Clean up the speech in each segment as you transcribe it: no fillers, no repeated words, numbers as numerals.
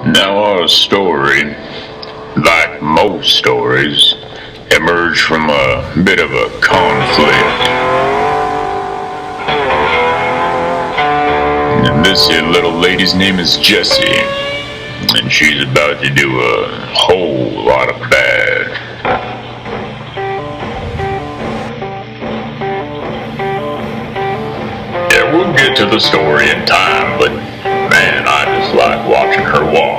Now our story, like most stories, emerged from a bit of a conflict. And this here little lady's name is Jessie, and she's about to do a whole lot of bad. Yeah, we'll get to the story in time, but man, I just like watching her walk.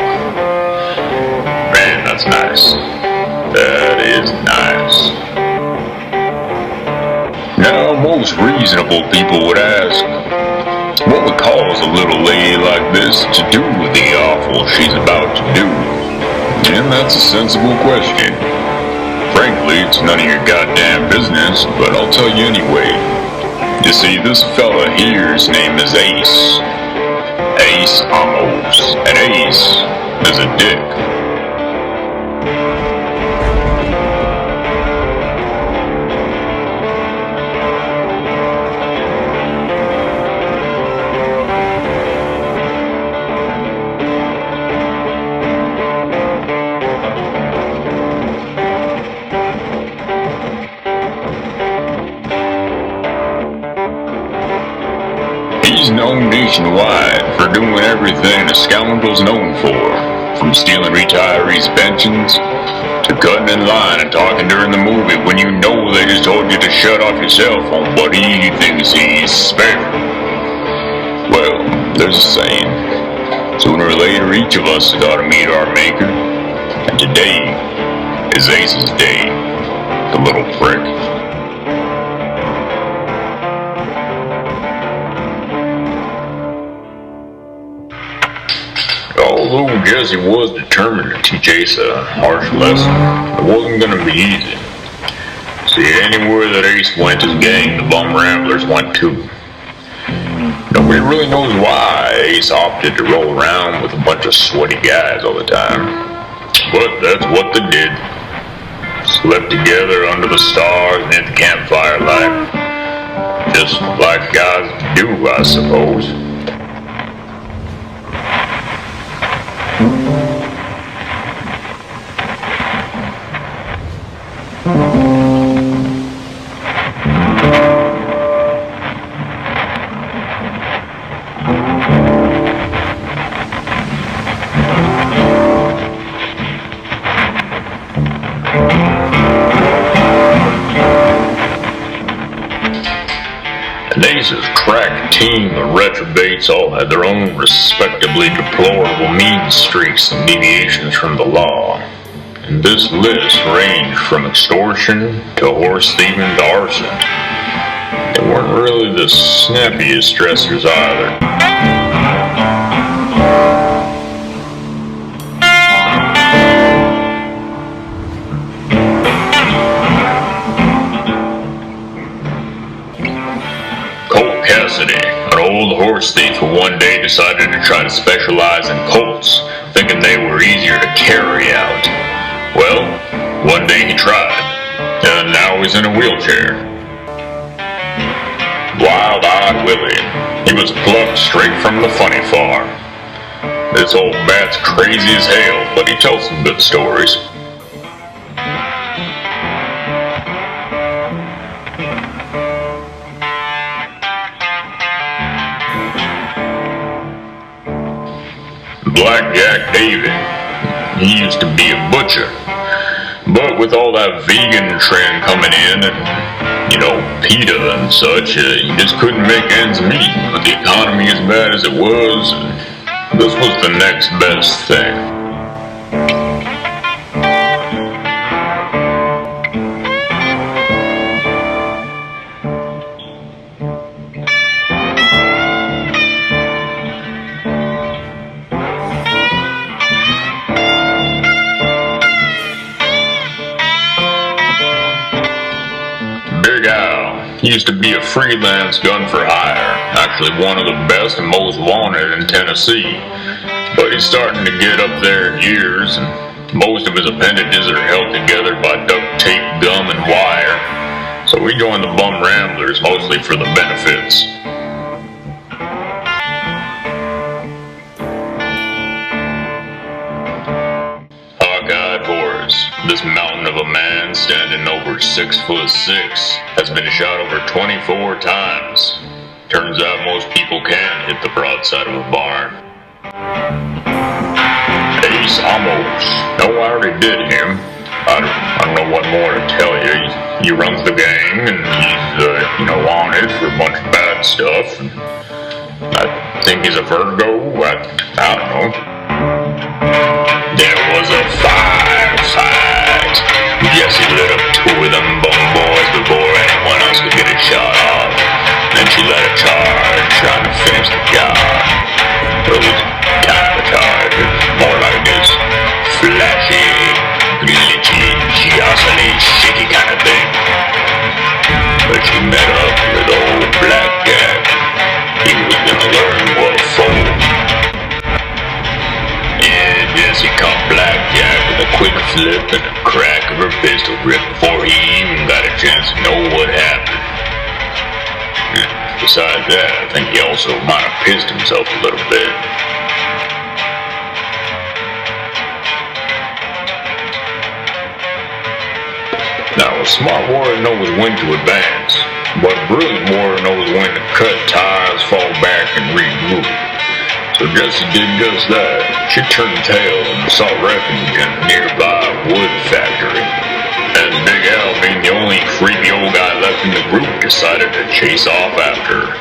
Man, that's nice. That is nice. Now, most reasonable people would ask, what would cause a little lady like this to do the awful she's about to do? And that's a sensible question. Frankly, it's none of your goddamn business, but I'll tell you anyway. You see, this fella here's name is Ace. Ace Amos. And Ace is a dick. He's known nationwide for doing everything a scoundrel's known for, from stealing retirees' pensions to cutting in line and talking during the movie when you know they just told you to shut off your cell phone, but he thinks he's special. Well, there's a saying, sooner or later each of us has got to meet our maker, and today is Ace's day, the little prick. Although Jessie was determined to teach Ace a harsh lesson, it wasn't going to be easy. See, anywhere that Ace went his gang, the Bum Ramblers went too. Nobody really knows why Ace opted to roll around with a bunch of sweaty guys all the time. But that's what they did. Slept together under the stars and at the campfire light. Just like guys do, I suppose. And Ace's crack team of retrobates all had their own respectably deplorable mean streaks and deviations from the law. And this list ranged from extortion to horse thieving to arson. They weren't really the snappiest dressers either. An old horse thief who one day decided to try to specialize in colts, thinking they were easier to carry out. Well, one day he tried, and now he's in a wheelchair. Wild-Eyed Willie. He was plucked straight from the funny farm. This old bat's crazy as hell, but he tells some good stories. Black Jack David. He used to be a butcher. But with all that vegan trend coming in and, PETA and such, he just couldn't make ends meet. With the economy as bad as it was, this was the next best thing. Big Al. He used to be a freelance gun for hire, actually one of the best and most wanted in Tennessee. But he's starting to get up there in years, and most of his appendages are held together by duct tape, gum, and wire. So we joined the Bum Ramblers mostly for the benefits. This mountain of a man standing over 6'6" has been shot over 24 times. Turns out most people can hit the broadside of a barn. Ace almost. No, I already did him. I don't know what more to tell you. He runs the gang, and he's, wanted for a bunch of bad stuff. And I think he's a Virgo. I don't know. There was a firefight. Jesse lit up 2 of them bum boys before anyone else could get a shot off. Then she led a charge, trying to finish the job. It was kind of a charge. It's more like this flashy, glitchy, jostly, shaky kind of thing. But she met up with old Blackjack. He was gonna learn what for. Yeah, Jesse caught Blackjack with a quick flip and a crack of her pistol grip before he even got a chance to know what happened. Besides that, I think he also might have pissed himself a little bit. Now, a smart warrior knows when to advance, but a brilliant warrior knows when to cut ties, fall back, and regroup. So Jessie did just that. She turned tail and sought refuge in a nearby wood factory. And Big Al, being the only creepy old guy left in the group, decided to chase off after her.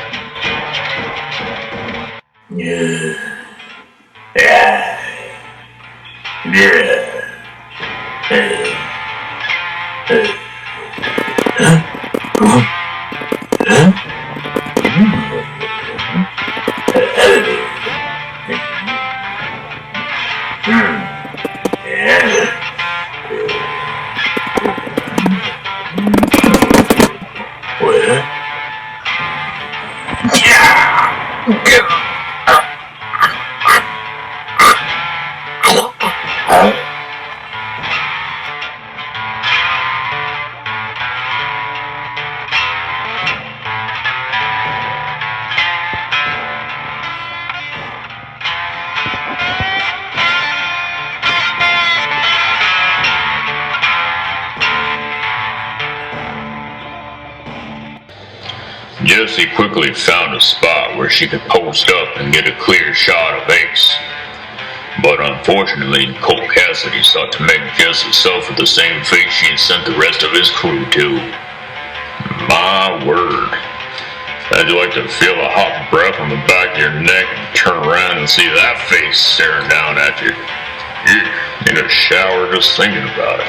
Jessie quickly found a spot where she could post up and get a clear shot of Ace. But unfortunately, Colt Cassidy sought to make Jessie suffer the same fate she had sent the rest of his crew to. My word. How'd you like to feel a hot breath on the back of your neck and turn around and see that face staring down at you? Need a shower just thinking about it.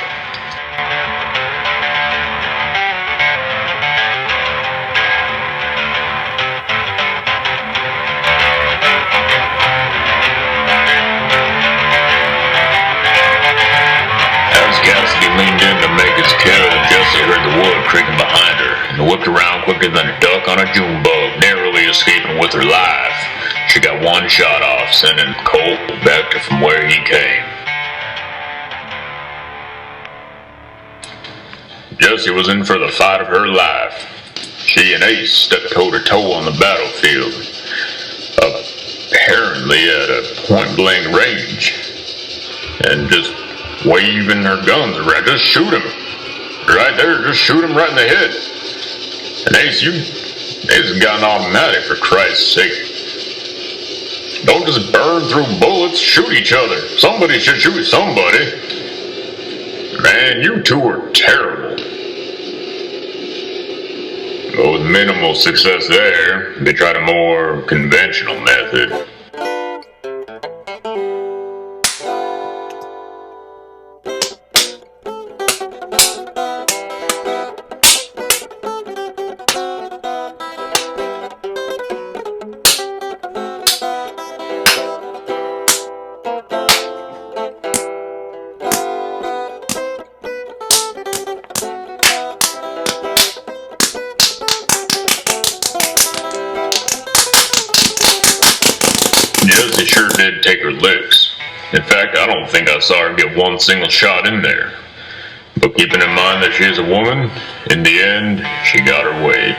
Leaned in to make his kill, Jessie heard the wood creaking behind her and whipped around quicker than a duck on a June bug, narrowly escaping with her life. She got one shot off, sending Colt back to from where he came. Jessie was in for the fight of her life. She and Ace stepped toe-to-toe on the battlefield, apparently at a point-blank range, and just waving her guns around. Just shoot him. Right there, just shoot him right in the head. And Ace has got an automatic, for Christ's sake. Don't just burn through bullets, shoot each other. Somebody should shoot somebody. Man, you two are terrible. But with minimal success there, they tried a more conventional method. Jessie sure did take her licks. In fact, I don't think I saw her get one single shot in there. But keeping in mind that she is a woman, in the end, she got her way.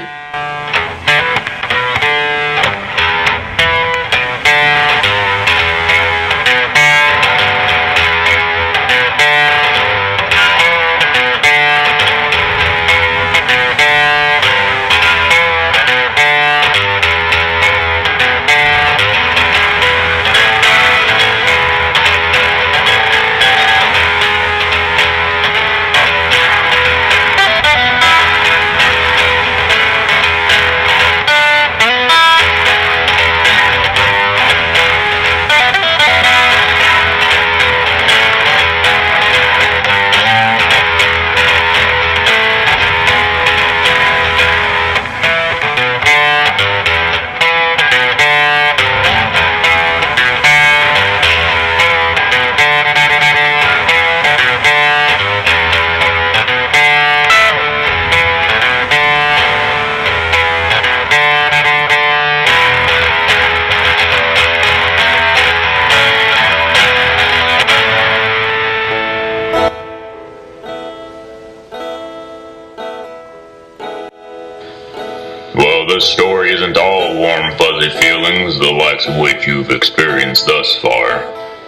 likes of which you've experienced thus far.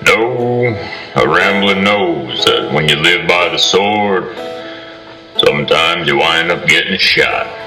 No, a rambler knows that when you live by the sword, sometimes you wind up getting shot.